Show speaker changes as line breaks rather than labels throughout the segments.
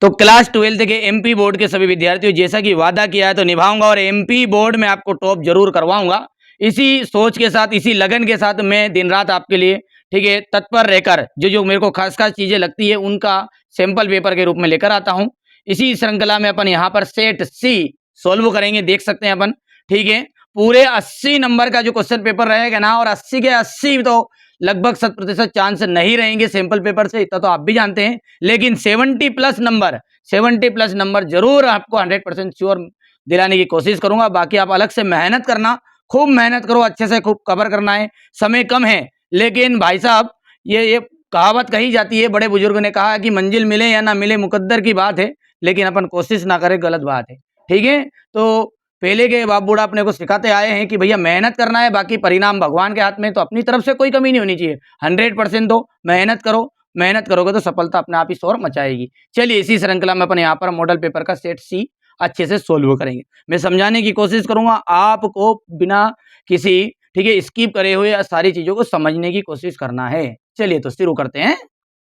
तो क्लास 12 के MP board के सभी विद्यार्थियों, जैसा कि वादा किया है तो निभाऊंगा और एमपी बोर्ड में आपको टॉप जरूर करवाऊंगा। इसी सोच के साथ, इसी लगन के साथ मैं दिन रात आपके लिए, ठीक है, तत्पर रहकर जो जो मेरे को खास खास चीजें लगती है उनका सैंपल पेपर के रूप में लेकर आता हूं। इसी श्रृंखला में अपन यहाँ पर सेट सी सोल्व करेंगे, देख सकते हैं अपन, ठीक है। पूरे 80 नंबर का जो क्वेश्चन पेपर रहेगा ना, और 80 के 80 तो लगभग 100% चांस नहीं रहेंगे सैंपल पेपर से, इतना तो आप भी जानते हैं। लेकिन 70 प्लस नंबर जरूर आपको 100% श्योर दिलाने की कोशिश करूंगा। बाकी आप अलग से मेहनत करना, खूब मेहनत करो, अच्छे से खूब कवर करना है। समय कम है, लेकिन भाई साहब ये कहावत कही जाती है, बड़े बुजुर्ग ने कहा कि मंजिल मिले या ना मिले मुकद्दर की बात है, लेकिन अपन कोशिश ना करें गलत बात है, ठीक है। तो पहले के बाप बूढ़ा अपने को सिखाते आए हैं कि भैया मेहनत करना है, बाकी परिणाम भगवान के हाथ में। तो अपनी तरफ से कोई कमी नहीं होनी चाहिए, 100% दो, मेहनत करो, मेहनत करोगे तो सफलता अपने आप ही शोर मचाएगी। चलिए इसी श्रृंखला में अपन यहाँ पर मॉडल पेपर का सेट सी अच्छे से सोल्व करेंगे। मैं समझाने की कोशिश करूंगा आपको, बिना किसी, ठीक है, स्किप करे हुए सारी चीजों को समझने की कोशिश करना है। चलिए तो शुरू करते हैं।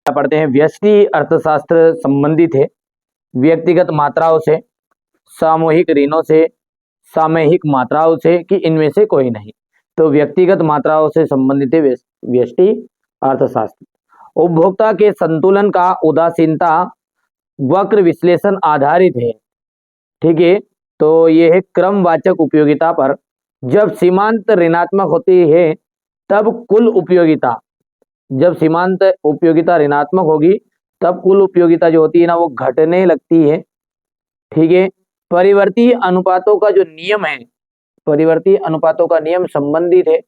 पढ़ते हैं। व्यष्टि अर्थशास्त्र संबंधित है व्यक्तिगत मात्राओं से, सामूहिक ऋणों से, सामूहिक मात्राओं से कि इनमें से कोई नहीं। तो व्यक्तिगत मात्राओं से संबंधित है व्यष्टि अर्थशास्त्र। उपभोक्ता के संतुलन का उदासीनता वक्र विश्लेषण आधारित है, ठीक है। तो ये है क्रमवाचक उपयोगिता पर। जब सीमांत ऋणात्मक होती है तब कुल उपयोगिता, जब सीमांत उपयोगिता ऋणात्मक होगी तब कुल उपयोगिता जो होती है ना वो घटने लगती है, ठीक है। परिवर्ती अनुपातों का जो नियम है, परिवर्ती अनुपातों का नियम संबंधित है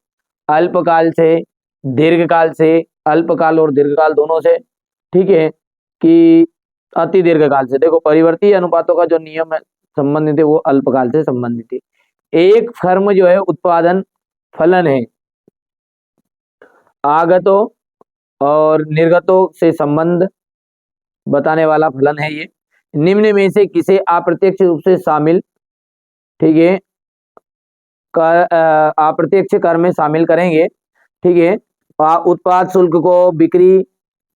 अल्पकाल से, दीर्घकाल से, अल्पकाल और दीर्घकाल दोनों से, ठीक है, कि अति दीर्घकाल से। देखो परिवर्ती अनुपातों का जो नियम है संबंधित है वो अल्पकाल से संबंधित है। एक फर्म जो है उत्पादन फलन है, आगतों और निर्गतों से संबंध बताने वाला फलन है ये। निम्न में से किसे अप्रत्यक्ष रूप से शामिल, ठीक है, अप्रत्यक्ष कर में शामिल करेंगे, ठीक है। उत्पाद शुल्क को, बिक्री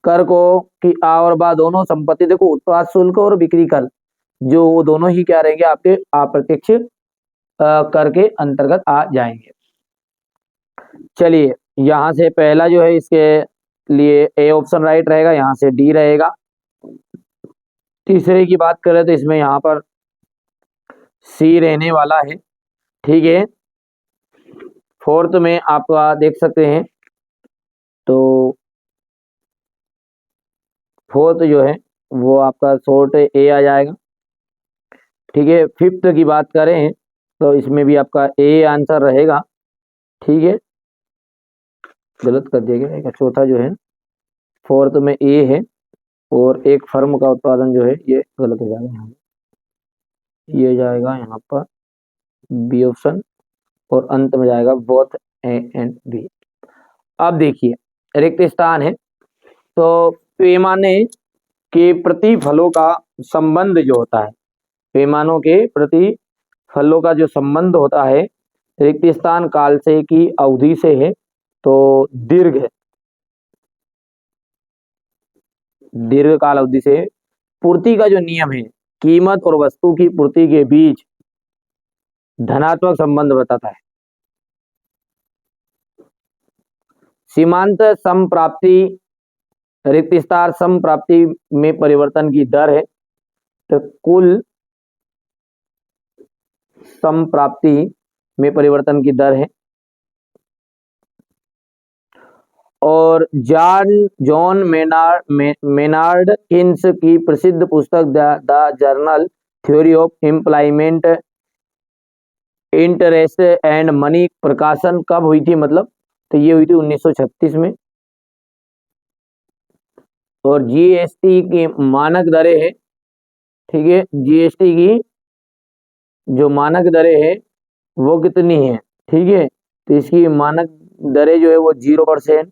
कर को, कि आ और बा दोनों संपत्ति, देखो उत्पाद शुल्क और बिक्री कर जो वो दोनों ही क्या रहेंगे आपके अप्रत्यक्ष कर के अंतर्गत आ जाएंगे। चलिए यहाँ से पहला जो है इसके लिए ए ऑप्शन राइट रहेगा, यहाँ से डी रहेगा। तीसरे की बात करें तो इसमें यहाँ पर सी रहने वाला है, ठीक है। फोर्थ में आप देख सकते हैं, तो फोर्थ जो है वो आपका शॉर्ट ए आ जाएगा, ठीक है। फिफ्थ की बात करें तो इसमें भी आपका ए आंसर रहेगा, ठीक है। गलत कर दिया गया, चौथा जो है फोर्थ में ए है और एक फर्म का उत्पादन जो है ये गलत हो जाएगा, यहाँ ये जाएगा यहाँ पर बी ऑप्शन और अंत में जाएगा बोथ ए एंड बी। अब देखिए रिक्त स्थान है, तो पैमाने के प्रति फलों का संबंध जो होता है, पैमानों के प्रति फलों का जो संबंध होता है रिक्त स्थान काल से की अवधि से है, तो दीर्घ है, दीर्घ काल अवधि से। पूर्ति का जो नियम है कीमत और वस्तु की पूर्ति के बीच धनात्मक संबंध बताता है। सीमांत समप्राप्ति, रिक्त स्थान समप्राप्ति में परिवर्तन की दर है, तो कुल समप्राप्ति में परिवर्तन की दर है। और जॉन मेनार्ड किन्स की प्रसिद्ध पुस्तक the journal theory of employment interest and money प्रकाशन कब हुई थी, मतलब तो ये हुई थी 1936 में। और जीएसटी की मानक दरें है, ठीक है, जीएसटी की जो मानक दरें है वो कितनी है, ठीक है। तो इसकी मानक दरें जो है वो 0%,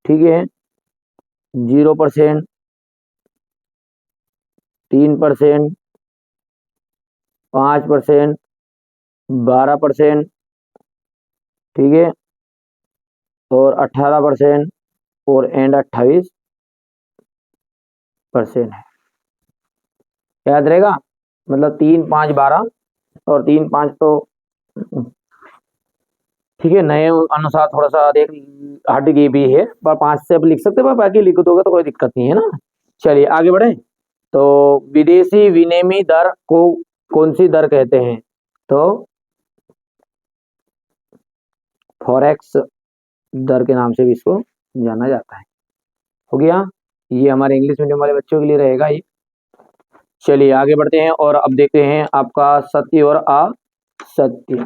ठीक है, 0%, 3%, 5%, 12%, ठीक है, और 18% और एंड 28। परसेंट है। याद रहेगा, मतलब 3, 5, 12 और 3, 5 तो ठीक है, नए अनुसार थोड़ा सा देख हट गई भी है, पर 5 से अब लिख सकते हैं, बाकी लिख दोगे तो कोई दिक्कत नहीं है ना। चलिए आगे बढ़े। तो विदेशी विनिमय दर को कौन सी दर कहते हैं? तो फॉरेक्स दर के नाम से भी इसको जाना जाता है। हो गया, ये हमारे इंग्लिश मीडियम वाले बच्चों के लिए रहेगा ये। चलिए आगे बढ़ते हैं और अब देखते हैं आपका सत्य और असत्य।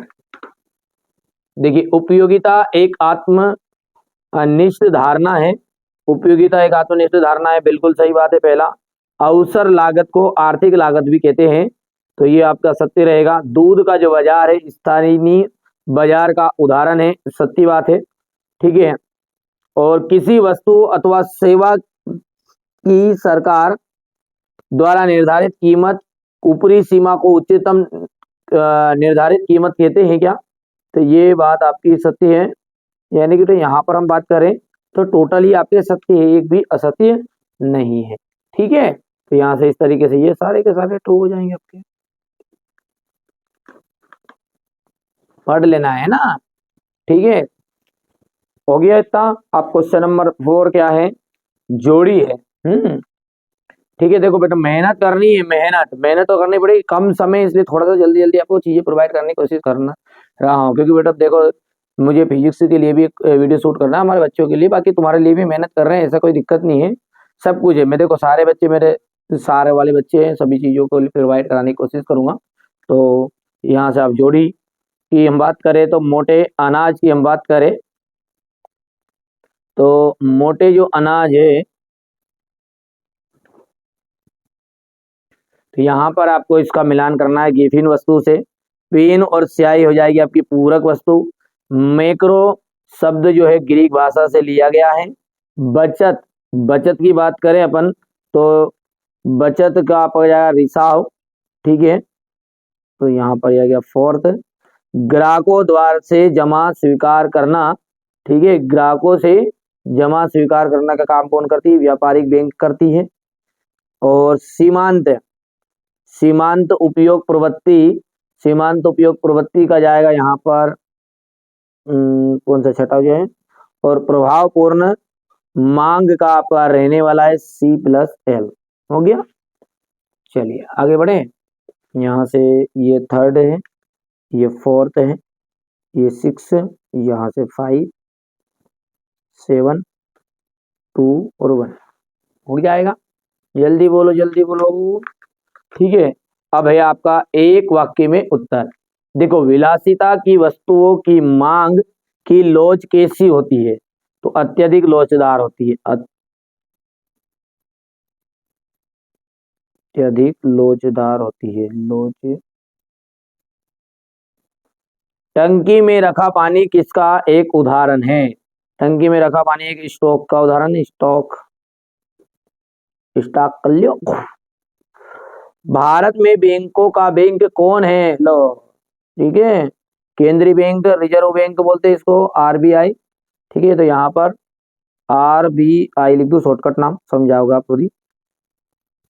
देखिए, उपयोगिता एक आत्मनिष्ठ धारणा है। उपयोगिता एक आत्मनिष्ठ धारणा है, बिल्कुल सही बात है। पहला, अवसर लागत को आर्थिक लागत भी कहते हैं, तो ये आपका सत्य रहेगा। दूध का जो बाजार है स्थानीय बाजार का उदाहरण है, सत्य बात है। ठीक है, और किसी वस्तु अथवा सेवा की सरकार द्वारा निर्धारित कीमत ऊपरी सीमा को उच्चतम निर्धारित कीमत कहते हैं क्या? तो ये बात आपकी सत्य है, यानी कि तो यहाँ पर हम बात करें तो टोटली आपके सत्य है, एक भी असत्य नहीं है। ठीक है, तो यहाँ से इस तरीके से ये सारे के सारे ट्रू हो जाएंगे आपके। पढ़ लेना है ना, ठीक है। हो गया इतना। आप क्वेश्चन नंबर 4 क्या है? जोड़ी है। ठीक है, देखो बेटा, मेहनत करनी है, मेहनत तो करनी पड़ेगी, कम समय इसलिए थोड़ा सा जल्दी जल्दी आपको चीजें प्रोवाइड करने की कोशिश करना रहा हूँ, क्योंकि बेटा देखो, मुझे फिजिक्स के लिए भी एक वीडियो शूट करना है हमारे बच्चों के लिए, बाकी तुम्हारे लिए भी मेहनत कर रहे हैं, ऐसा कोई दिक्कत नहीं है। सब कुछ है, मैं देखो सारे बच्चे मेरे सारे वाले बच्चे हैं, सभी चीज़ों को प्रोवाइड कराने की कोशिश करूंगा। तो यहाँ से आप जोड़ी की हम बात करें, तो मोटे अनाज की हम बात करें, तो मोटे जो अनाज है, तो यहाँ पर आपको इसका मिलान करना है गिफिन वस्तु से। पेन और स्याही हो जाएगी आपकी पूरक वस्तु। मैक्रो शब्द जो है ग्रीक भाषा से लिया गया है। बचत, बचत की बात करें अपन, तो बचत का आप हो जाएगा रिसाव। ठीक है, तो यहाँ पर आ गया फोर्थ। ग्राहकों द्वारा से जमा स्वीकार करना। ठीक है, ग्राहकों से जमा स्वीकार करना का काम कौन करती है? व्यापारिक बैंक करती है। और सीमांत, सीमांत उपयोग प्रवृत्ति, सीमांत उपयोग प्रवृत्ति का जाएगा यहाँ पर कौन सा छठा जो है? और प्रभावपूर्ण मांग का आपका रहने वाला है C+L। हो गया, चलिए आगे बढ़े। यहाँ से ये थर्ड है, ये फोर्थ है, ये 6, यहाँ से 5, 7, 2 और 1 हो जाएगा। जल्दी बोलो, जल्दी बोलो। ठीक है, अब है आपका एक वाक्य में उत्तर। देखो, विलासिता की वस्तुओं की मांग की लोच कैसी होती है? तो अत्यधिक लोचदार होती है, अत्यधिक लोचदार होती है, लोच। टंकी में रखा पानी किसका एक उदाहरण है? टंकी में रखा पानी एक स्टॉक का उदाहरण है, स्टॉक, स्टॉक कर लो। भारत में बैंकों का बैंक कौन है? लो, ठीक है, केंद्रीय बैंक, रिजर्व बैंक बोलते हैं इसको, RBI। ठीक है, तो यहाँ पर RBI लिख दो, शॉर्टकट नाम, समझाओगे आप पूरी।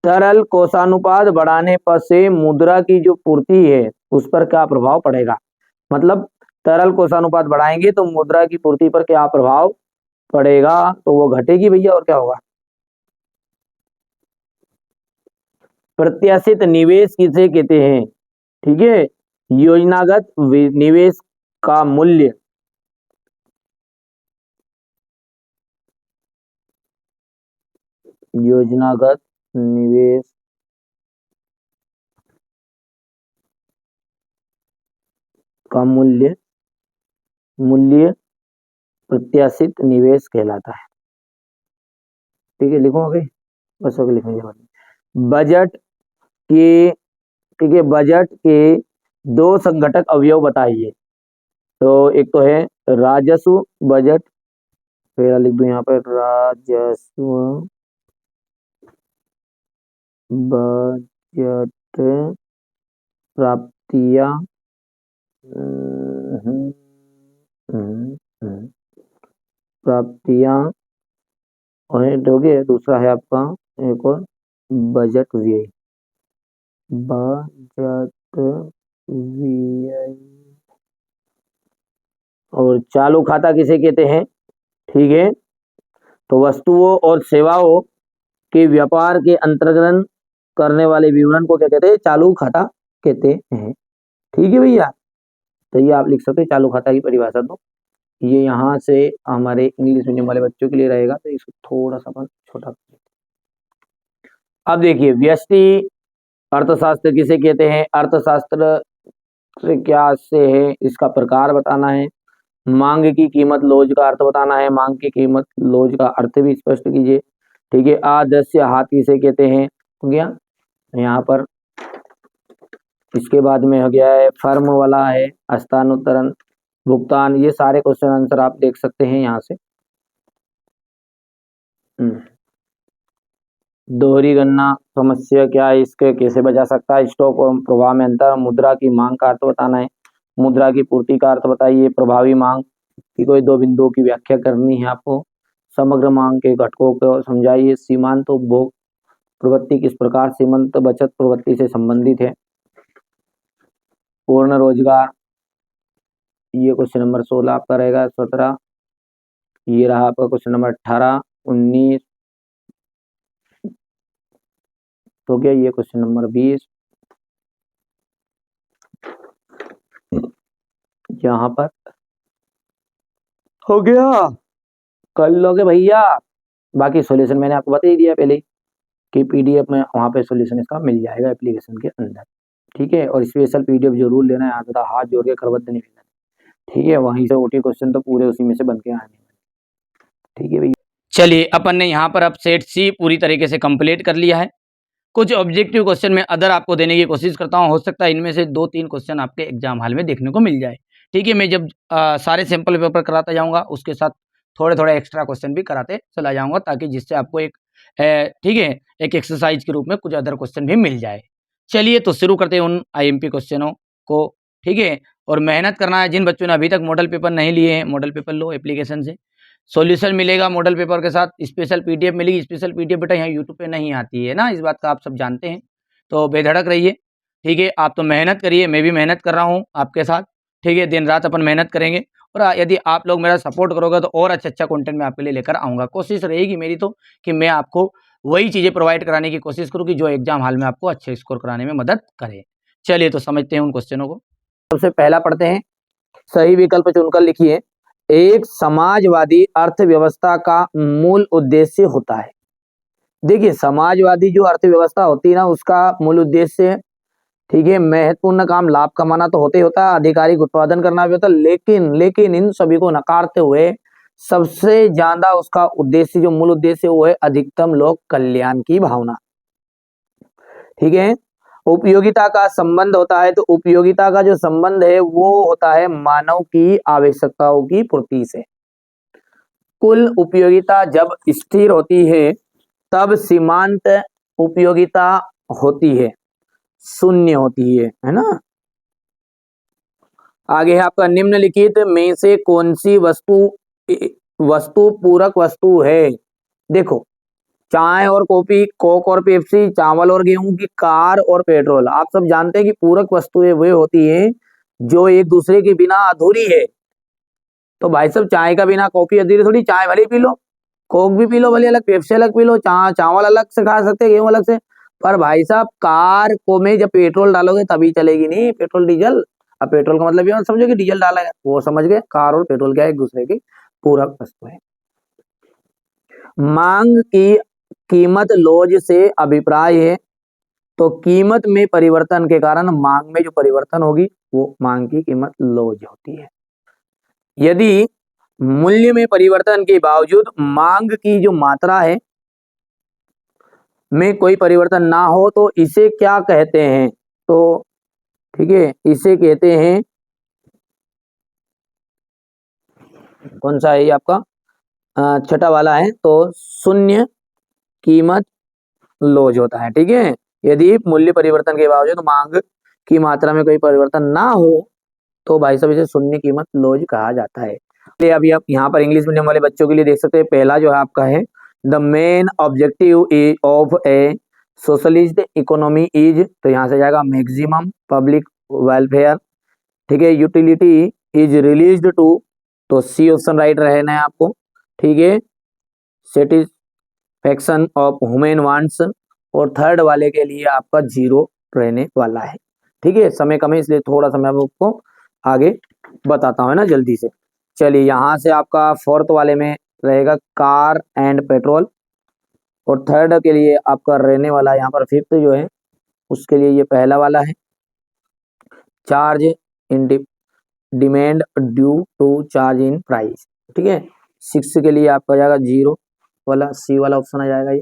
तरल कोषानुपात बढ़ाने पर से मुद्रा की जो पूर्ति है उस पर क्या प्रभाव पड़ेगा? मतलब तरल कोषानुपात बढ़ाएंगे तो मुद्रा की पूर्ति पर क्या प्रभाव पड़ेगा? तो वो घटेगी भैया, और क्या होगा? प्रत्याशित निवेश किसे कहते हैं? ठीक है, योजनागत निवेश का मूल्य, योजनागत निवेश का मूल्य, मूल्य प्रत्याशित निवेश कहलाता है। ठीक है, लिखो अभी, बस अभी लिखने के बाद बजट के, ठीक है, बजट के 2 संघटक अवयव बताइए। तो एक तो है राजस्व बजट, फिर लिख दूं यहाँ पर राजस्व बजट, प्राप्तियां, प्राप्तियां, और हो गया। दूसरा है आपका एक और बजट व्यय, बजट व्यय। और चालू खाता किसे कहते हैं? ठीक है, तो वस्तुओं और सेवाओं के व्यापार के अंतर्गत करने वाले विवरण को क्या कहते हैं? चालू खाता कहते हैं। ठीक है भैया, तो ये आप लिख सकते हैं चालू खाता की परिभाषा। तो ये यहाँ से हमारे इंग्लिश मीडियम वाले बच्चों के लिए रहेगा, तो इसको थोड़ा सा अपन छोटा कर देते हैं। अब देखिए, व्यष्टि अर्थशास्त्र किसे कहते हैं? अर्थशास्त्र से क्या से है, इसका प्रकार बताना है। मांग की कीमत लोज का अर्थ बताना है, मांग की कीमत लोज का अर्थ भी स्पष्ट कीजिए। ठीक है, आदस्य हाथ किसे कहते हैं? हो गया यहाँ पर। इसके बाद में हो गया है फर्म वाला है, हस्तांतरण, भुगतान। ये सारे क्वेश्चन आंसर आप देख सकते हैं यहाँ से। दोहरी गणना समस्या क्या है, इसके कैसे बचा सकता है? स्टॉक और प्रवाह में अंतर, मुद्रा की मांग का अर्थ बताना है, मुद्रा की पूर्ति का अर्थ बताइए, प्रभावी मांग की कोई दो बिंदुओं की व्याख्या करनी है आपको, समग्र मांग के घटकों को समझाइए, सीमांत उपभोग प्रवृत्ति किस प्रकार सीमांत बचत प्रवृत्ति से संबंधित है, पूर्ण रोजगार, ये क्वेश्चन नंबर 16 आपका रहेगा। 17 ये रहा आपका क्वेश्चन नंबर 18, 19 तो क्या ये क्वेश्चन नंबर 20 यहाँ पर हो गया, कर लोगे भैया। बाकी सॉल्यूशन मैंने आपको बता ही दिया पहले ही कि पीडीएफ में वहाँ पे सॉल्यूशन इसका मिल जाएगा एप्लीकेशन के अंदर। ठीक है, और स्पेशल पीडीएफ जरूर लेना है, यहाँ तक हाथ जोड़ के करवत नहीं लेना। ठीक है, वहीं से ओटी क्वेश्चन तो पूरे उसी में से बन के आने। ठीक है भैया,
चलिए अपन ने यहाँ पर अब सेट सी पूरी तरीके से कंप्लीट कर लिया है। कुछ ऑब्जेक्टिव क्वेश्चन में अदर आपको देने की कोशिश करता हूँ, हो सकता है इनमें से 2-3 क्वेश्चन आपके एग्जाम हॉल में देखने को मिल जाए। ठीक है, मैं जब सारे सैंपल पेपर कराता जाऊँगा उसके साथ थोड़े-थोड़े एक्स्ट्रा क्वेश्चन भी कराते चला जाऊँगा, ताकि जिससे आपको एक ठीक है, एक एक्सरसाइज के रूप में कुछ अदर क्वेश्चन भी मिल जाए। चलिए तो शुरू करते हैं उन आईएमपी क्वेश्चनों को। ठीक है, और मेहनत करना है। जिन बच्चों ने अभी तक मॉडल पेपर नहीं लिए हैं, मॉडल पेपर लो एप्लीकेशन से, सॉल्यूशन मिलेगा मॉडल पेपर के साथ, स्पेशल पीडीएफ मिलेगी। स्पेशल पीडीएफ बेटा यहाँ यूट्यूब पे नहीं आती है ना, इस बात का आप सब जानते हैं, तो बेधड़क रहिए। ठीक है, आप तो मेहनत करिए, मैं भी मेहनत कर रहा हूँ आपके साथ। ठीक है, दिन रात अपन मेहनत करेंगे, और यदि आप लोग मेरा सपोर्ट करोगे तो और अच्छा कंटेंट मैं आपके लिए लेकर आऊँगा। कोशिश रहेगी मेरी तो कि मैं आपको वही चीज़ें प्रोवाइड कराने की कोशिश करूँ कि जो एग्जाम हॉल में आपको अच्छे स्कोर कराने में मदद करे। चलिए तो समझते हैं उन क्वेश्चनों को।
सबसे पहला पढ़ते हैं, सही विकल्प चुनकर लिखिए। एक समाजवादी अर्थव्यवस्था का मूल उद्देश्य होता है। देखिए, समाजवादी जो अर्थव्यवस्था होती है ना, उसका मूल उद्देश्य, ठीक है, महत्वपूर्ण काम लाभ कमाना तो होते ही होता है, आधिकारिक उत्पादन करना भी होता है, लेकिन इन सभी को नकारते हुए सबसे ज्यादा उसका उद्देश्य, जो मूल उद्देश्य, वो है अधिकतम लोक कल्याण की भावना। ठीक है, उपयोगिता का संबंध होता है, तो उपयोगिता का जो संबंध है वो होता है मानव की आवश्यकताओं की पूर्ति से। कुल उपयोगिता जब स्थिर होती है तब सीमांत उपयोगिता होती है, शून्य होती है ना। आगे है आपका, निम्नलिखित में से कौन सी वस्तु पूरक वस्तु है? देखो, चाय और कॉफी, कोक और पेप्सी, चावल और गेहूं की, कार और पेट्रोल। आप सब जानते हैं कि पूरक वस्तुएं वे होती हैं जो एक दूसरे के बिना अधूरी है। तो भाई साहब, चाय का बिना कॉफी अधूरी थोड़ी, चाय भले पी लो, कोक भी पी लो भले अलग, पेप्सी अलग पी लो, चावल अलग से खा सकते, गेहूं अलग से। पर भाई साहब, कार को में जब पेट्रोल डालोगे तभी चलेगी, नहीं पेट्रोल डीजल। अब पेट्रोल का मतलब ये मत समझो कि डीजल डाला है, वो समझ गए। कार और पेट्रोल क्या है? एक दूसरे की पूरक वस्तु है। मांग की कीमत लोज से अभिप्राय है, तो कीमत में परिवर्तन के कारण मांग में जो परिवर्तन होगी वो मांग की कीमत लोज होती है। यदि मूल्य में परिवर्तन के बावजूद मांग की जो मात्रा है में कोई परिवर्तन ना हो तो इसे क्या कहते हैं? तो ठीक है, इसे कहते हैं, कौन सा है ये आपका? छठा वाला है, तो शून्य कीमत लोज होता है। ठीक है, यदि मूल्य परिवर्तन के बावजूद मांग की मात्रा में कोई परिवर्तन ना हो तो भाई साहब इसे शून्य कीमत लोज कहा जाता है। अभी आप यहाँ पर इंग्लिश मीडियम वाले बच्चों के लिए देख सकते हैं, पहला जो है आपका है, the main objective of A socialist economy is, तो यहाँ से जाएगा मैक्सिमम पब्लिक वेलफेयर, ठीक है। यूटिलिटी इज रिलीज्ड टू, तो सी ऑप्शन राइट रहना है आपको, ठीक है। सेटिस्फैक्शन ऑफ ह्यूमन वांट्स, और थर्ड वाले के लिए आपका 0 रहने वाला है, ठीक है। समय कम है इसलिए थोड़ा सा मैं आपको आगे बताता हूँ, है ना, जल्दी से। चलिए यहाँ से आपका फोर्थ वाले में रहेगा कार एंड पेट्रोल, और थर्ड के लिए आपका रहने वाला है यहाँ पर फिफ्थ जो है उसके लिए ये पहला वाला है, charge in demand due to charge in price, ठीक है। सिक्स के लिए आपका जाएगा 0 वाला, सी वाला ऑप्शन आ जाएगा। ये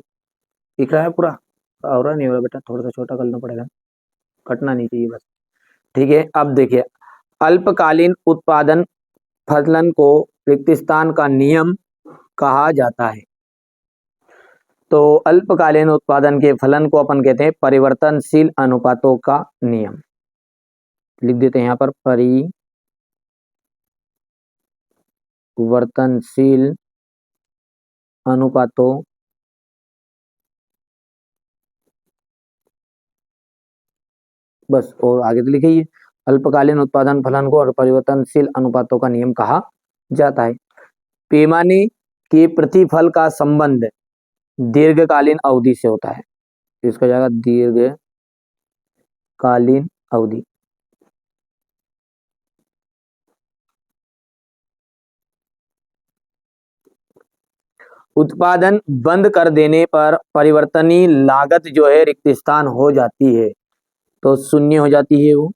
दिख रहा है पूरा, हो रहा नहीं हो रहा बेटा, थोड़ा सा छोटा करना पड़ेगा, कटना नहीं चाहिए बस, ठीक है। अब देखिए अल्पकालीन उत्पादन फलन को रिक्तिस्थान का नियम कहा जाता है। तो अल्पकालीन उत्पादन के फलन को अपन कहते हैं परिवर्तनशील अनुपातों का नियम, लिख देते हैं यहाँ पर परिवर्तनशील अनुपातों बस, और आगे तो लिखिए अल्पकालीन उत्पादन फलन को और परिवर्तनशील अनुपातों का नियम कहा जाता है। पैमाने के प्रतिफल का संबंध दीर्घकालीन अवधि से होता है, इसका जाएगा दीर्घकालीन अवधि। उत्पादन बंद कर देने पर परिवर्तनीय लागत जो है रिक्त स्थान हो जाती है, तो शून्य हो जाती है वो।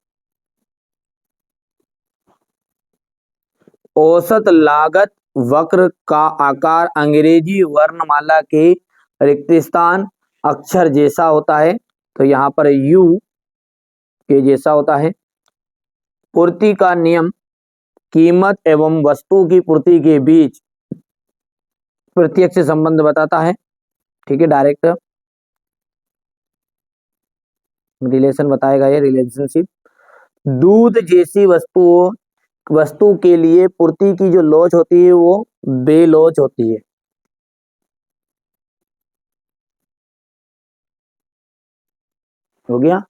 औसत लागत वक्र का आकार अंग्रेजी वर्णमाला के रिक्त स्थान अक्षर जैसा होता है, तो यहाँ पर यू के जैसा होता है। पूर्ति का नियम कीमत एवं वस्तु की पूर्ति के बीच प्रत्यक्ष संबंध बताता है, ठीक है। डायरेक्ट रिलेशन बताएगा ये रिलेशनशिप। दूध जैसी वस्तु के लिए पूर्ति की जो लोच होती है वो बेलोच होती है। हो गया,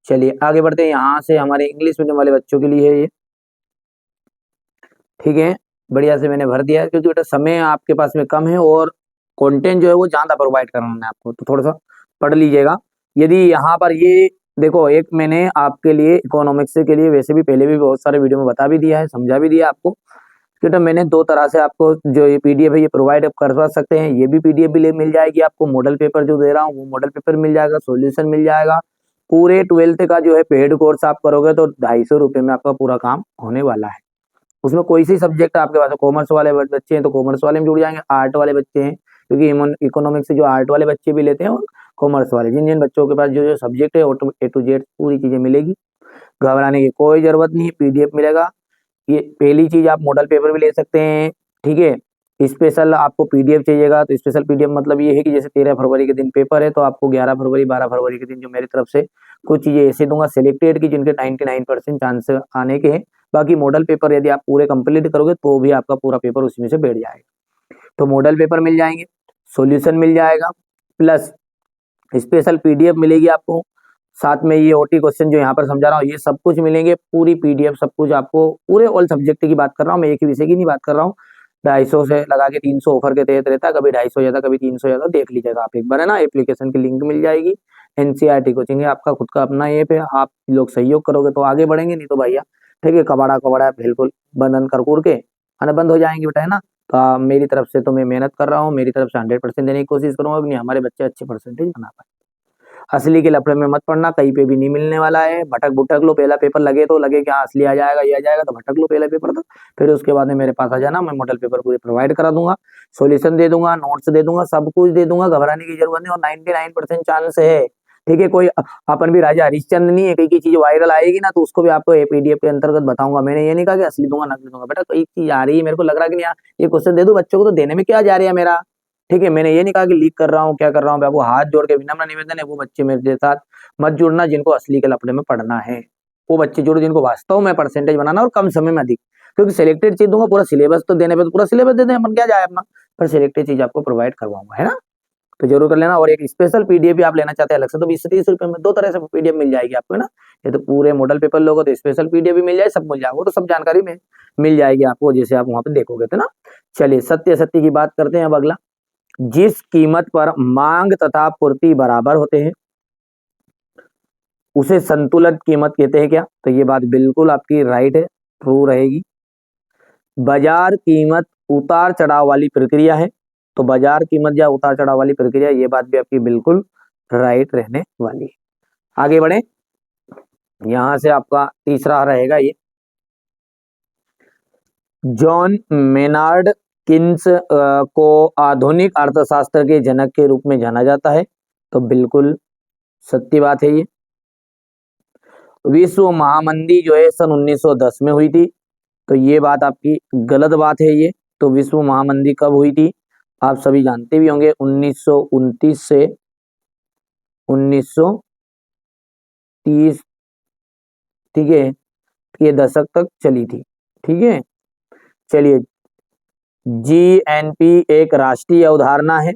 चलिए आगे बढ़ते हैं। यहाँ से हमारे इंग्लिश मीडियम वाले बच्चों के लिए है ये, ठीक है। बढ़िया से मैंने भर दिया है क्योंकि बेटा समय आपके पास में कम है और कंटेंट जो है वो ज़्यादा प्रोवाइड करना है आपको, तो थोड़ा सा पढ़ लीजिएगा। यदि यहाँ पर ये देखो, एक मैंने आपके लिए इकोनॉमिक्स के लिए वैसे भी पहले भी बहुत सारे वीडियो में बता भी दिया है, समझा भी दिया आपको, क्योंकि मैंने 2 तरह से आपको जो ये पीडीएफ है ये प्रोवाइड करवा सकते हैं। ये भी पीडीएफ भी मिल जाएगी आपको, मॉडल पेपर जो दे रहा हूँ वो मॉडल पेपर मिल जाएगा, सॉल्यूशन मिल जाएगा। पूरे 12th का जो है पेड कोर्स आप करोगे तो 250 रुपये में आपका पूरा काम होने वाला है। उसमें कोई सी सब्जेक्ट आपके पास, कॉमर्स वाले बच्चे हैं तो कॉमर्स वाले में जुड़ जाएंगे, आर्ट वाले बच्चे हैं क्योंकि इकोनॉमिक्स से जो आर्ट वाले बच्चे भी लेते हैं और कॉमर्स वाले, जिन जिन बच्चों के पास जो जो सब्जेक्ट है A to Z पूरी चीज़ें मिलेगी, घबराने की कोई ज़रूरत नहीं है। पीडीएफ मिलेगा। ये पहली चीज़, आप मॉडल पेपर भी ले सकते हैं, ठीक है। स्पेशल आपको पीडीएफ चाहिएगा तो स्पेशल पीडीएफ मतलब ये है कि जैसे 13 फरवरी के दिन पेपर है तो आपको 11 फरवरी 12 फरवरी के दिन जो मेरी तरफ से कुछ चीज़ें ऐसे दूंगा सिलेक्टेड की जिनके 99% चांस आने के हैं। बाकी मॉडल पेपर यदि आप पूरे कंप्लीट करोगे तो भी आपका पूरा पेपर उसमें से बैठ जाएगा। तो मॉडल पेपर मिल जाएंगे, सॉल्यूशन मिल जाएगा, प्लस स्पेशल पीडीएफ मिलेगी आपको, साथ में ये ओटी क्वेश्चन जो यहाँ पर समझा रहा हूँ ये सब कुछ मिलेंगे, पूरी पीडीएफ सब कुछ आपको, पूरे ऑल सब्जेक्ट की बात कर रहा हूँ मैं, एक ही विषय की नहीं बात कर रहा हूँ। 250 से लगा के 300 ऑफर के तहत रहता है, कभी 250 जाता कभी 300 जाता, देख लीजिएगा आप एक बार, है ना। एप्लीकेशन की लिंक मिल जाएगी, एनसीईआरटी कोचिंग है, आपका खुद का अपना ऐप है, आप लोग सहयोग करोगे तो आगे बढ़ेंगे, नहीं तो भैया ठीक है कबाड़ा बिल्कुल बंधन कर के आना बंद हो जाएंगे बेटा, है ना। तो मेरी तरफ से तो मैं मेहनत कर रहा हूँ, मेरी तरफ से 100% देने की कोशिश करूंगा कि हमारे बच्चे अच्छे परसेंटेज बना पाए। असली के लफड़े में मत पड़ना, कहीं पे भी नहीं मिलने वाला है। भटक भुटक लो, पहला पेपर लगे तो लगे कि हाँ असली आ जाएगा ये आ जाएगा, तो भटक लो पहला पेपर तो फिर उसके बाद में मेरे पास आ जाना, मैं मॉडल पेपर पूरे प्रोवाइड करा दूंगा, सॉल्यूशन दे दूंगा, नोट्स दे दूंगा, सब कुछ दे दूंगा, घबराने की जरूरत नहीं। और 99% चांस है, ठीक है, कोई अपन भी राजा हरिश्चंद्र नहीं है, कई चीज वायरल आएगी ना तो उसको भी आपको पीडीएफ के अंतर्गत बताऊंगा। मैंने ये नहीं कहा कि असली दूंगा नकली दूंगा, बेटा कोई चीज आ रही है मेरे को लग रहा है कि नहीं ये क्वेश्चन दे दूं बच्चों को तो देने में क्या जा रहा है मेरा, ठीक है। मैंने ये नहीं कहा कि लीक कर रहा हूँ क्या कर रहा हूँ, आपको हाथ जोड़ के विनम्र निवेदन है वो बच्चे मेरे साथ मत जुड़ना जिनको असली के लफड़े में पढ़ना है, वो बच्चे जुड़ो जिनको वास्तव में परसेंटेज बनाना और कम समय में अधिक, क्योंकि सिलेक्टेड चीज दूंगा, पूरा सिलेबस तो देने पे तो पूरा सिलेबस दे दें अपन क्या जाए अपना, पर सिलेक्टेड चीज आपको प्रोवाइड करवाऊंगा, है ना। तो जरूर कर लेना। और एक स्पेशल पीडीएफ भी आप लेना चाहते हैं अलग से तो 20 से 30 रुपए में 2 तरह से पीडीएफ मिल जाएगी आपको, है ना। ये तो पूरे मॉडल पेपर लोगे तो स्पेशल पीडीएफ भी मिल जाए, सब मिल जाएगा, वो तो सब जानकारी में मिल जाएगी आपको जैसे आप वहां पे देखोगे तो ना। चलिए सत्य सत्य की बात करते हैं अब अगला। जिस कीमत पर मांग तथा पूर्ति बराबर होते हैं उसे संतुलित कीमत कहते हैं क्या? तो ये बात बिल्कुल आपकी राइट है, ट्रू रहेगी। बाजार कीमत उतार चढ़ाव वाली प्रक्रिया है, तो बाजार कीमत या उतार चढ़ाव वाली प्रक्रिया, ये बात भी आपकी बिल्कुल राइट रहने वाली है। आगे बढ़े, यहां से आपका तीसरा रहेगा ये, जॉन मेनार्ड किन्स को आधुनिक अर्थशास्त्र के जनक के रूप में जाना जाता है, तो बिल्कुल सत्य बात है ये। विश्व महामंदी जो है सन 1910 में हुई थी, तो ये बात आपकी गलत बात है ये। तो विश्व महामंदी कब हुई थी आप सभी जानते भी होंगे, 1929 से 1930, ठीक है, ये दशक तक चली थी, ठीक है। चलिए, जीएनपी एक राष्ट्रीय अवधारणा है,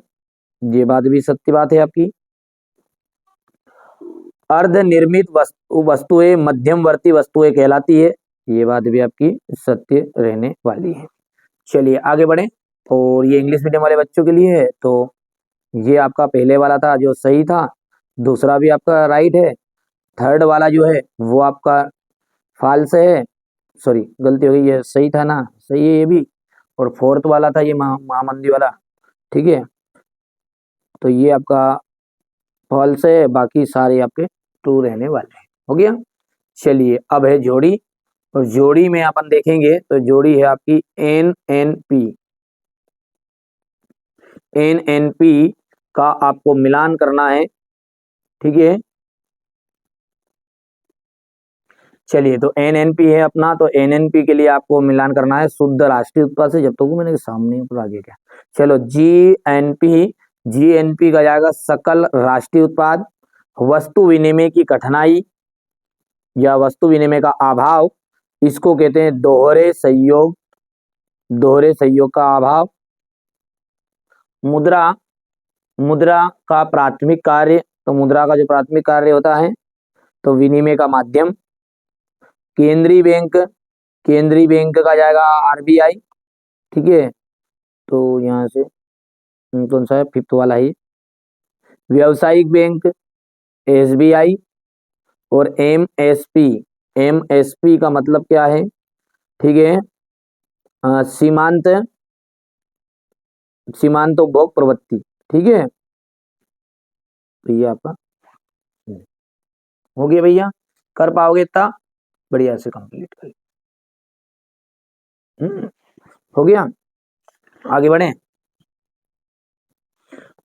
ये बात भी सत्य बात है आपकी। अर्ध निर्मित वस्तुएं मध्यमवर्ती वस्तुएं कहलाती है, ये बात भी आपकी सत्य रहने वाली है। चलिए आगे बढ़े, और ये इंग्लिश मीडियम वाले बच्चों के लिए है, तो ये आपका पहले वाला था जो सही था, दूसरा भी आपका राइट है, थर्ड वाला जो है वो आपका फाल्स है, सॉरी गलती हो गई, ये सही था ना, सही है ये भी, और फोर्थ वाला था ये महामंदी वाला, ठीक है, तो ये आपका फॉल्स है, बाकी सारे आपके ट्रू रहने वाले हैं। हो गया। चलिए अब है जोड़ी, और जोड़ी में अपन देखेंगे तो जोड़ी है आपकी एनएनपी। एनएनपी का आपको मिलान करना है, ठीक है। चलिए तो एनएनपी है अपना, तो एनएनपी के लिए आपको मिलान करना है शुद्ध राष्ट्रीय उत्पाद से, जब तक मैंने सामने ऊपर आगे क्या, चलो जीएनपी, जीएनपी का जाएगा सकल राष्ट्रीय उत्पाद। वस्तु विनिमय की कठिनाई या वस्तु विनिमय का अभाव, इसको कहते हैं दोहरे सहयोग, दोहरे सहयोग का अभाव। मुद्रा, मुद्रा का प्राथमिक कार्य, तो मुद्रा का जो प्राथमिक कार्य होता है तो विनिमय का माध्यम। केंद्रीय बैंक, केंद्रीय बैंक का जाएगा आरबीआई, ठीक है, तो यहाँ से कौन सा है, फिफ्थ वाला ही। व्यावसायिक बैंक एसबीआई, और एमएसपी, एमएसपी का मतलब क्या है, ठीक है, सीमांत, सीमांत उपभोग प्रवृत्ति, ठीक है, तो ये आपका हो गया भैया, कर पाओगे इतना बढ़िया से कंप्लीट कर, हो गया। आगे बढ़े,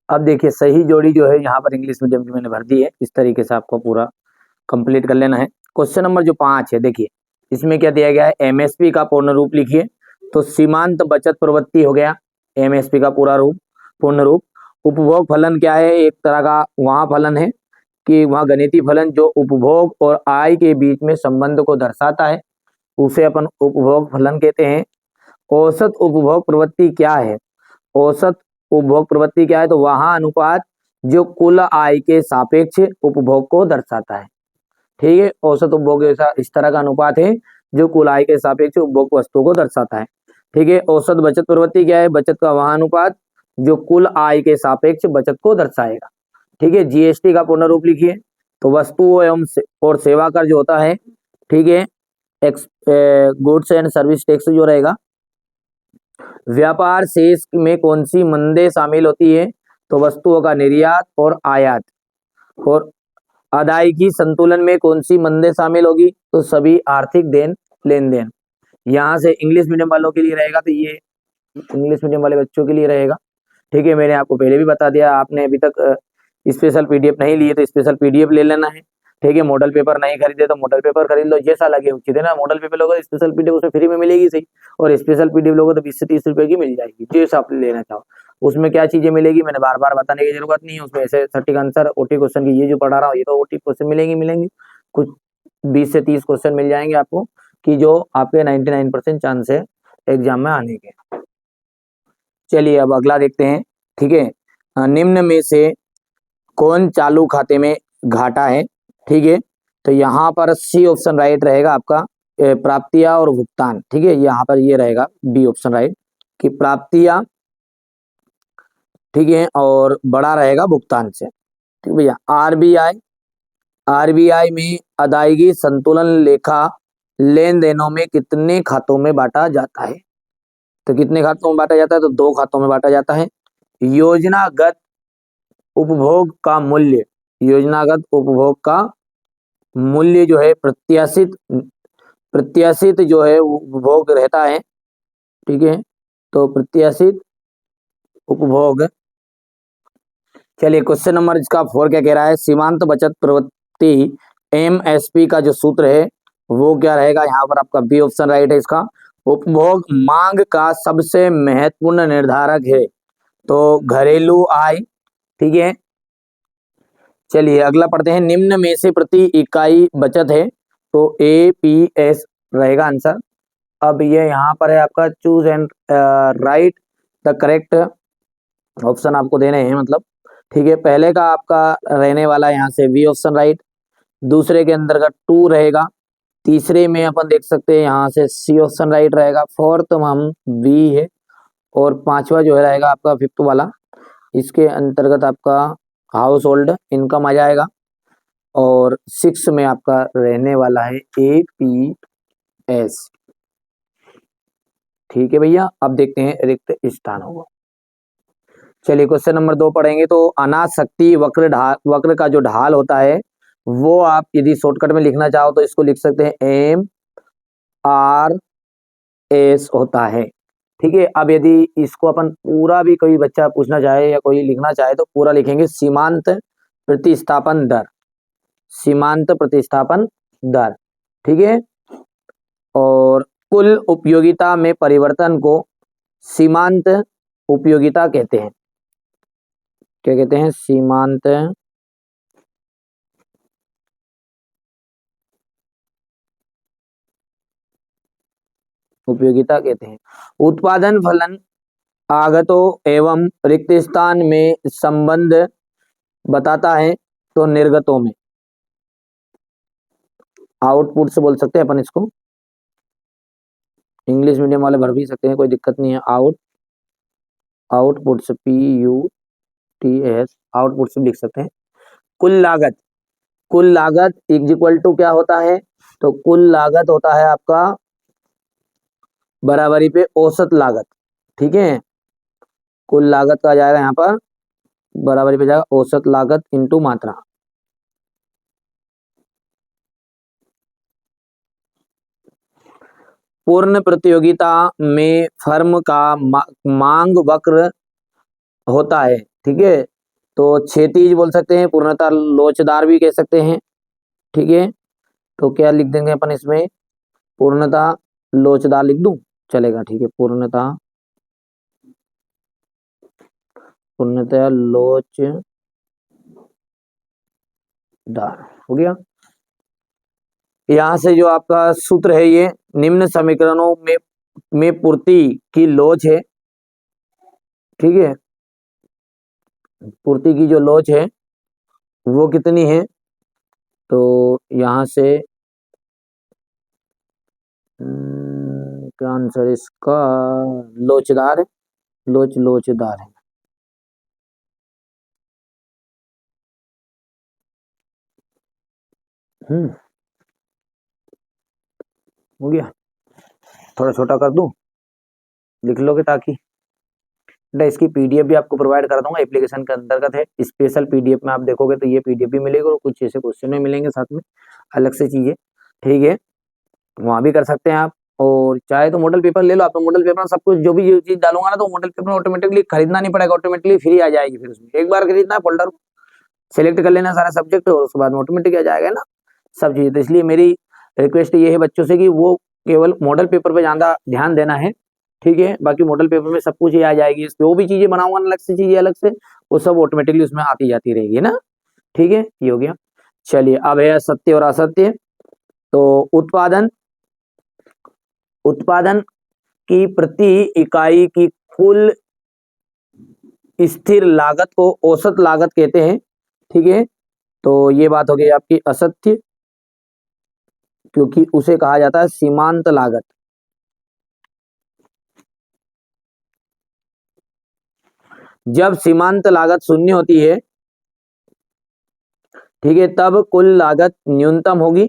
अब देखिए सही जोड़ी जो है यहाँ पर इंग्लिश मीडियम की मैंने भर दी है, इस तरीके से आपको पूरा कंप्लीट कर लेना है। क्वेश्चन नंबर जो 5 है, देखिए इसमें क्या दिया गया है, एमएसपी का पूर्ण रूप लिखिए, तो सीमांत बचत प्रवृत्ति हो गया एमएसपी का पूरा रूप, पूर्ण रूप। उपभोग फलन क्या है, एक तरह का वहां फलन है कि वहां गणितीय फलन जो उपभोग और आय के बीच में संबंध को दर्शाता है, उसे अपन उपभोग फलन कहते हैं। औसत उपभोग प्रवृत्ति क्या है, औसत उपभोग प्रवृत्ति क्या है, तो वहां अनुपात जो कुल आय के सापेक्ष उपभोग को दर्शाता है, ठीक है। औसत उपभोग इस तरह का अनुपात है जो कुल आय के सापेक्ष उपभोग वस्तु को दर्शाता है, ठीक है। औसत बचत प्रवृत्ति क्या है, बचत का वहां अनुपात जो कुल आय के सापेक्ष बचत को दर्शाएगा, ठीक है। जीएसटी का पूर्ण रूप लिखिए, तो वस्तु एवं और सेवा कर जो होता है, ठीक है, गुड्स एंड सर्विस टैक्स जो रहेगा। व्यापार शेष में कौन सी मंदे शामिल होती है, तो वस्तुओं का निर्यात और आयात। और अदायगी संतुलन में कौन सी मंदे शामिल होगी, तो सभी आर्थिक देन लेन देन। यहाँ से इंग्लिश मीडियम वालों के लिए रहेगा, तो ये इंग्लिश मीडियम वाले बच्चों के लिए रहेगा, ठीक है। मैंने आपको पहले भी बता दिया, आपने अभी तक स्पेशल पीडीएफ नहीं लिए तो स्पेशल पीडीएफ ले लेना है, ठीक है। मॉडल पेपर नहीं खरीदे तो मॉडल पेपर खरीद लो, जैसा लगे उचित है ना। मॉडल पेपर लोगे स्पेशल पीडीएफ उसमें फ्री में मिलेगी सही, और स्पेशल पीडीएफ लोगे तो 20 से 30 रुपए की मिल जाएगी, जैसा आप लेना चाहो। उसमें क्या चीजें मिलेगी मैंने बार बार बताने की जरूरत नहीं है, उसमें ऐसे सटीक आंसर ओटी क्वेश्चन की, ये जो पढ़ा रहा हूँ ये तो ओटी क्वेश्चन मिलेंगे, कुछ 20 से 30 क्वेश्चन मिल जाएंगे आपको, कि जो आपके 99% चांस है एग्जाम में आने के। चलिए अब अगला देखते हैं, ठीक है। निम्न में से कौन चालू खाते में घाटा है? ठीक है, तो यहाँ पर सी ऑप्शन राइट रहेगा आपका, प्राप्तियां और भुगतान। ठीक है, यहाँ पर ये रहेगा बी ऑप्शन राइट कि प्राप्तियां, ठीक है, और बड़ा रहेगा भुगतान से। ठीक भैया, आरबीआई में अदायगी संतुलन लेखा लेन देनों में कितने खातों में बांटा जाता है? तो कितने खातों में बांटा जाता है? तो 2 खातों में बांटा जाता है। योजनागत उपभोग का मूल्य, योजनागत उपभोग का मूल्य जो है प्रत्याशित जो है उपभोग रहता है। ठीक है, तो प्रत्याशित उपभोग। चलिए क्वेश्चन नंबर इसका 4 क्या कह रहा है? सीमांत बचत प्रवृत्ति एमएसपी का जो सूत्र है वो क्या रहेगा? यहाँ पर आपका बी ऑप्शन राइट है इसका। उपभोग मांग का सबसे महत्वपूर्ण निर्धारक है, तो घरेलू आय। ठीक है, चलिए अगला पढ़ते हैं। निम्न में से प्रति इकाई बचत है, तो एपीएस रहेगा आंसर। अब ये यहाँ पर है आपका choose and right the correct option आपको देने हैं, मतलब ठीक है। पहले का आपका रहने वाला यहाँ से बी ऑप्शन राइट, दूसरे के अंदर का 2 रहेगा, तीसरे में अपन देख सकते हैं यहाँ से सी ऑप्शन राइट रहेगा, फोर्थ में हम बी है, और पांचवा जो है रहेगा आपका फिफ्थ वाला, इसके अंतर्गत आपका हाउस होल्ड इनकम आ जाएगा, और 6 में आपका रहने वाला है एपीएस। ठीक है भैया, अब देखते हैं रिक्त स्थान होगा। चलिए क्वेश्चन नंबर 2 पढ़ेंगे। तो अनासक्ति वक्र का जो ढाल होता है वो आप यदि शॉर्टकट में लिखना चाहो तो इसको लिख सकते हैं एम आर एस होता है। ठीक है, अब यदि इसको अपन पूरा भी कोई बच्चा पूछना चाहे या कोई लिखना चाहे तो पूरा लिखेंगे सीमांत प्रतिस्थापन दर, सीमांत प्रतिस्थापन दर। ठीक है, और कुल उपयोगिता में परिवर्तन को सीमांत उपयोगिता कहते हैं। क्या कहते हैं? सीमांत उपयोगिता कहते हैं। उत्पादन फलन आगतों एवं रिक्त स्थान में संबंध बताता है, तो निर्गतों में, आउटपुट से बोल सकते हैं अपन इसको, इंग्लिश मीडियम वाले भर भी सकते हैं, कोई दिक्कत नहीं है। आउटपुट से PUTS आउटपुट से लिख सकते हैं। कुल लागत इज इक्वल टू क्या होता है? तो कुल लागत होता है आपका बराबरी पे औसत लागत। ठीक है, कुल लागत का जाएगा यहाँ पर बराबरी पे जाएगा औसत लागत इंटू मात्रा। पूर्ण प्रतियोगिता में फर्म का मांग वक्र होता है। ठीक है, तो क्षैतिज बोल सकते हैं, पूर्णतः लोचदार भी कह सकते हैं। ठीक है, तो क्या लिख देंगे अपन इसमें? पूर्णतः लोचदार लिख दूं, चलेगा? ठीक है, पूर्णतः लोचदार हो गया। यहां से जो आपका सूत्र है ये निम्न समीकरणों में पूर्ति की लोच है। ठीक है, पूर्ति की जो लोच है वो कितनी है? तो यहां से क्या आंसर इसका? लोचदार है, लोचदार है। हो गया, थोड़ा छोटा कर दूं, लिख लोगे ताकि मैं इसकी पीडीएफ भी आपको प्रोवाइड कर दूंगा, एप्लीकेशन के अंतर्गत है। स्पेशल पीडीएफ में आप देखोगे तो ये पीडीएफ भी मिलेगी और कुछ ऐसे क्वेश्चन भी मिलेंगे साथ में, अलग से चीजें। ठीक है, वहां भी कर सकते हैं आप, और चाहे तो मॉडल पेपर ले लो आप। तो मॉडल पेपर में सब कुछ जो भी चीज डालूंगा ना, तो मॉडल पेपर ऑटोमेटिकली खरीदना नहीं पड़ेगा, ऑटोमेटिकली फ्री आ जाएगी। फिर उसमें एक बार खरीदना है, फोल्डर सेलेक्ट कर लेना सारा सब्जेक्ट, और उसके बाद में ऑटोमेटिक आ जाएगा ना सब चीजें। तो इसलिए मेरी रिक्वेस्ट ये है बच्चों से कि वो केवल मॉडल पेपर पे ज्यादा ध्यान देना है। ठीक है, बाकी मॉडल पेपर में सब कुछ ही आ जाएगी, जो भी चीजें बनाऊंगा अलग से, चीजें अलग से, वो सब ऑटोमेटिकली उसमें आती जाती रहेगी ना। ठीक है, ये हो गया। चलिए अब है सत्य और असत्य। तो उत्पादन की प्रति इकाई की कुल स्थिर लागत को औसत लागत कहते हैं, ठीक है। तो ये बात हो गई आपकी असत्य, क्योंकि उसे कहा जाता है सीमांत लागत। जब सीमांत लागत शून्य होती है, ठीक है, तब कुल लागत न्यूनतम होगी,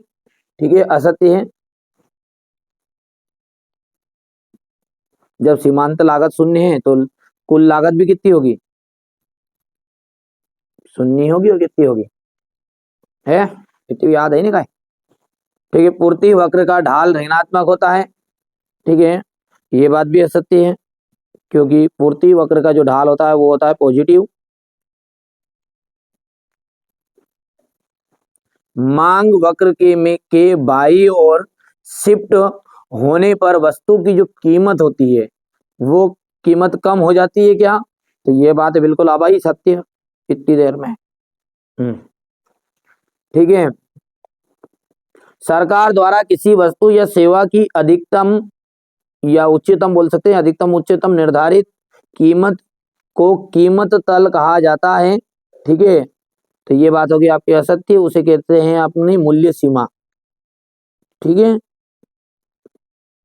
ठीक है, असत्य है। जब सीमांत लागत शून्य है तो कुल लागत भी कितनी होगी, शून्य होगी, और कितनी होगी है, इतनी याद है नहीं का, ठीक है। पूर्ति वक्र का ढाल ऋणात्मक होता है, ठीक है, ये बात भी असत्य है, क्योंकि पूर्ति वक्र का जो ढाल होता है वो होता है पॉजिटिव। मांग वक्र के बाई और शिफ्ट होने पर वस्तु की जो कीमत होती है वो कीमत कम हो जाती है क्या, तो ये बात बिल्कुल आबाई सत्य है इतनी देर में। ठीक है। सरकार द्वारा किसी वस्तु या सेवा की अधिकतम या उच्चतम बोल सकते हैं, अधिकतम उच्चतम निर्धारित कीमत को कीमत तल कहा जाता है, ठीक है। तो ये बात होगी आपकी असत्य, उसे कहते हैं अपनी मूल्य सीमा, ठीक है,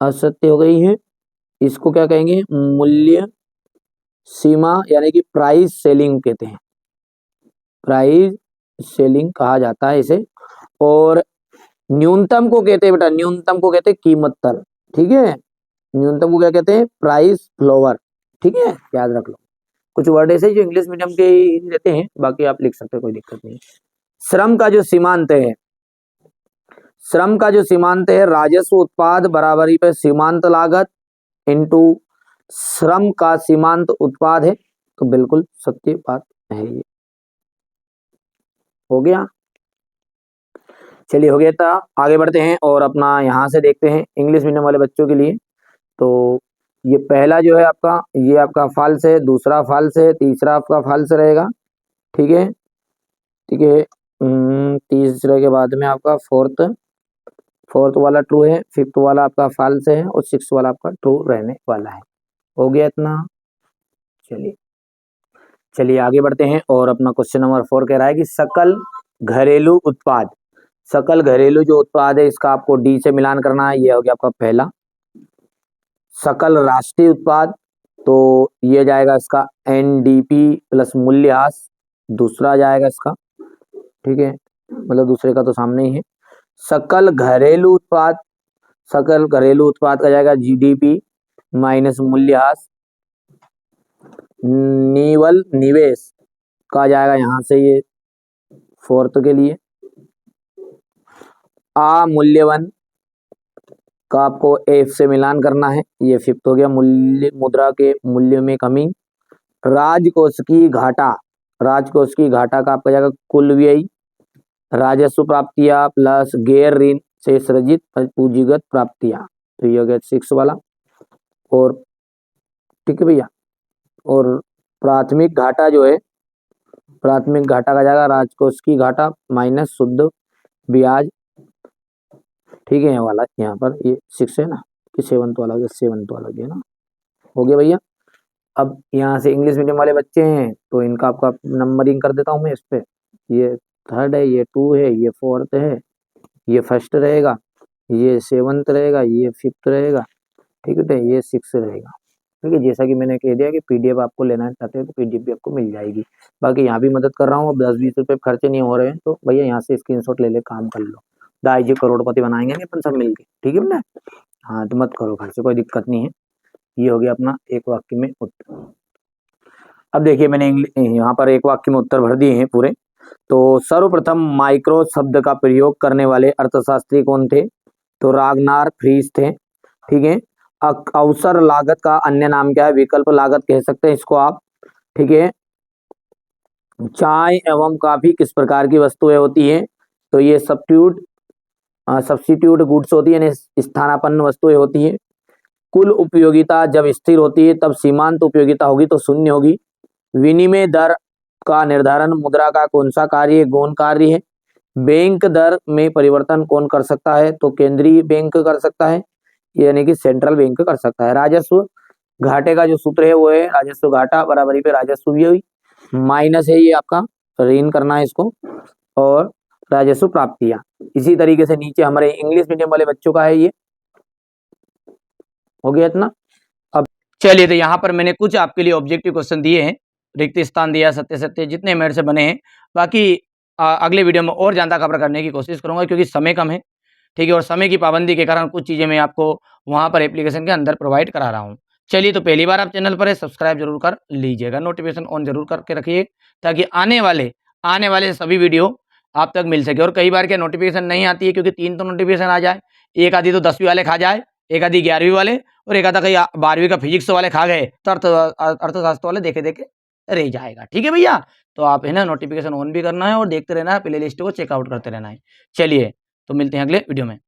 असत्य हो गई है। इसको क्या कहेंगे, मूल्य सीमा, यानी कि प्राइस सेलिंग कहते हैं, प्राइस सेलिंग कहा जाता है इसे। और न्यूनतम को कहते हैं बेटा, न्यूनतम को कहते हैं कीमत तल, ठीक है। न्यूनतम को क्या कहते हैं, प्राइस फ्लोवर, ठीक है, याद रख लो। कुछ वर्ड ऐसे जो इंग्लिश मीडियम के ही रहते हैं, बाकी आप लिख सकते हो, कोई दिक्कत नहीं। श्रम का जो सीमांत है, श्रम का जो सीमांत है, राजस्व उत्पाद बराबरी पे सीमांत लागत इनटू श्रम का सीमांत उत्पाद है, तो बिल्कुल सत्य बात है ये। हो गया, चलिए हो गया था। आगे बढ़ते हैं और अपना यहाँ से देखते हैं इंग्लिश मीडियम वाले बच्चों के लिए। तो ये पहला जो है आपका, ये आपका फॉल्स है, दूसरा फॉल्स है, तीसरा आपका फॉल्स रहेगा, ठीक है, ठीक है। तीसरे के बाद में आपका फोर्थ वाला ट्रू है, फिफ्थ वाला आपका फॉल्स है, और सिक्स वाला आपका ट्रू रहने वाला है। हो गया इतना। चलिए चलिए आगे बढ़ते हैं और अपना क्वेश्चन नंबर 4 कह रहा है कि सकल घरेलू उत्पाद, सकल घरेलू जो उत्पाद है इसका आपको डी से मिलान करना है। ये हो गया आपका पहला। सकल राष्ट्रीय उत्पाद, तो ये जाएगा इसका एनडीपी प्लस मूल्यह्रास, दूसरा जाएगा इसका, ठीक है, मतलब दूसरे का तो सामने ही है। सकल घरेलू उत्पाद, सकल घरेलू उत्पाद का जाएगा जीडीपी माइनस मूल्यह्रास। निवेश का जाएगा यहाँ से ये फोर्थ के लिए। अमूल्यवन का आपको एफ से मिलान करना है, ये फिफ्थ हो गया। मूल्य मुद्रा के मूल्य में कमी। राजकोषीय घाटा, राजकोषीय घाटा का आपका जाएगा कुल व्यय, राजस्व प्राप्तियां प्लस गैर ऋण से सृजित पूंजीगत प्राप्तियां, तो ये हो गया 6 वाला। और ठीक है भैया, और प्राथमिक घाटा जो है, प्राथमिक घाटा का जाएगा राजकोषीय घाटा माइनस शुद्ध ब्याज, ठीक है, ये वाला यहाँ पर ये 6 है ना, कि 7th वाला हो गया, 7th वाला है ना। हो गया भैया। अब यहाँ से इंग्लिश मीडियम वाले बच्चे हैं तो इनका आपका नंबरिंग कर देता हूँ मैं इस पे। ये थर्ड है, ये 2 है, ये 4th है, ये फर्स्ट रहेगा, ये 7th रहेगा, ये 5th रहेगा, ठीक है, ये 6 रहेगा, ठीक है। जैसा कि मैंने कह दिया कि पीडीएफ आपको लेना चाहते हैं तो पीडीएफ भी आपको मिल जाएगी। बाकी यहाँ भी मदद कर रहा हूँ, अब 10-20 रुपये खर्चे नहीं हो रहे हैं तो भैया यहाँ से स्क्रीनशॉट ले ले, काम कर लो। 2.5 करोड़पति बनाएंगे नहीं अपन सब मिलके, ठीक है ना। हाँ तो मत करो खर्चे, कोई दिक्कत नहीं है। ये हो गया अपना एक वाक्य में उत्तर। अब देखिए मैंने यहाँ पर एक वाक्य में उत्तर भर दिए हैं पूरे। तो सर्वप्रथम माइक्रो शब्द का प्रयोग करने वाले अर्थशास्त्री कौन थे, तो रागनार फ्रीज थे, ठीक है। अवसर लागत का अन्य नाम क्या है, विकल्प लागत कह सकते हैं इसको आप, ठीक है। चाय एवं कॉफी किस प्रकार की वस्तुएं होती है, तो ये सब्स्टिट्यूट गुड्स होती है, स्थानापन्न वस्तुएं होती है। कुल उपयोगिता जब स्थिर होती है तब सीमांत उपयोगिता होगी तो शून्य होगी। विनिमय दर का निर्धारण मुद्रा का कौन सा कार्य गौण कार्य है। बैंक दर में परिवर्तन कौन कर सकता है, तो केंद्रीय बैंक कर सकता है, यानी कि सेंट्रल बैंक कर सकता है। राजस्व घाटे का जो सूत्र है वो है राजस्व घाटा बराबरी पे राजस्व व्यय, माइनस है ये आपका ऋण करना है इसको, और राजस्व प्राप्तियां। इसी तरीके से नीचे हमारे इंग्लिश मीडियम वाले बच्चों का है ये, हो गया इतना। अब
चलिए, तो यहाँ पर मैंने कुछ आपके लिए ऑब्जेक्टिव क्वेश्चन दिए हैं, रिक्त स्थान दिया, सत्य सत्य जितने मेरे से बने हैं। बाकी अगले वीडियो में और ज़्यादा कवर करने की कोशिश करूँगा, क्योंकि समय कम है, ठीक है, और समय की पाबंदी के कारण कुछ चीज़ें मैं आपको वहाँ पर एप्लीकेशन के अंदर प्रोवाइड करा रहा हूँ। चलिए, तो पहली बार आप चैनल पर है, सब्सक्राइब जरूर कर लीजिएगा, नोटिफिकेशन ऑन जरूर करके रखिए, ताकि आने वाले सभी वीडियो आप तक मिल सके। और कई बार क्या नोटिफिकेशन नहीं आती है, क्योंकि 3 तो नोटिफिकेशन आ जाए, एक आधी तो 10वीं वाले खा जाए, एक आधी 11वीं वाले, और एक आधा कहीं 12वीं का फिजिक्स वाले खा गए, तो अर्थशास्त्र वाले देखे देखे रह जाएगा। ठीक है भैया, तो आप है ना नोटिफिकेशन ऑन भी करना है और देखते रहना है, प्ले लिस्ट को चेकआउट करते रहना है। चलिए, तो मिलते हैं अगले वीडियो में।